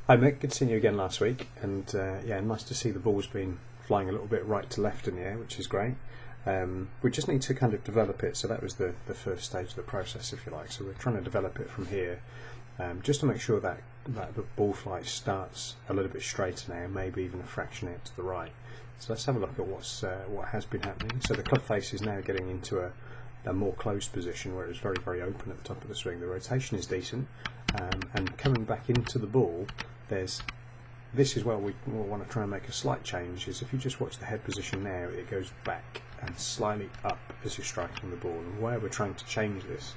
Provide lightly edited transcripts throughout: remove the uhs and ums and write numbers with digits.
Hi Mick, good seeing you again last week, and yeah, nice to see the ball's been flying a little bit right to left in the air, which is great. We just need to kind of develop it, so that was the first stage of the process, if you like. So we're trying to develop it from here, just to make sure that the ball flight starts a little bit straighter now, maybe even a fraction out to the right. So let's have a look at what has been happening. So the club face is now getting into a more closed position where it's very, very open at the top of the swing. The rotation is decent, and coming back into the ball, this is where we want to try and make a slight change. Is if you just watch the head position now, it goes back and slightly up as you're striking the ball. And where we're trying to change this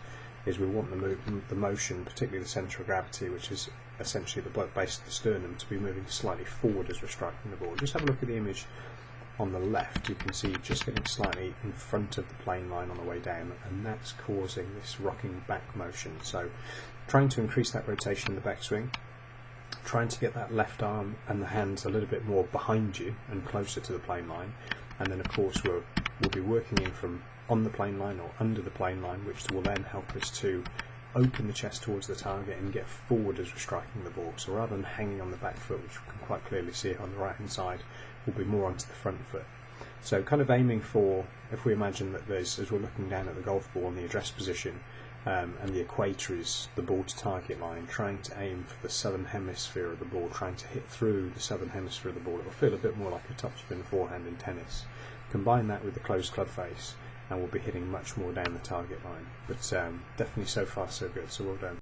is we want the motion, particularly the centre of gravity, which is essentially the base of the sternum, to be moving slightly forward as we're striking the ball. Just have a look at the image on the left. You can see just getting slightly in front of the plane line on the way down, and that's causing this rocking back motion. So trying to increase that rotation in the backswing, trying to get that left arm and the hands a little bit more behind you and closer to the plane line, and then of course we'll be working in from on the plane line or under the plane line, which will then help us to open the chest towards the target and get forward as we're striking the ball. So rather than hanging on the back foot, which you can quite clearly see on the right hand side, we'll be more onto the front foot. So kind of aiming for, if we imagine that there's, as we're looking down at the golf ball in the address position, and the equator is the ball to target line, trying to aim for the southern hemisphere of the ball, trying to hit through the southern hemisphere of the ball. It will feel a bit more like a topspin forehand in tennis. Combine that with the closed club face, and we'll be hitting much more down the target line. But definitely so far so good, so well done.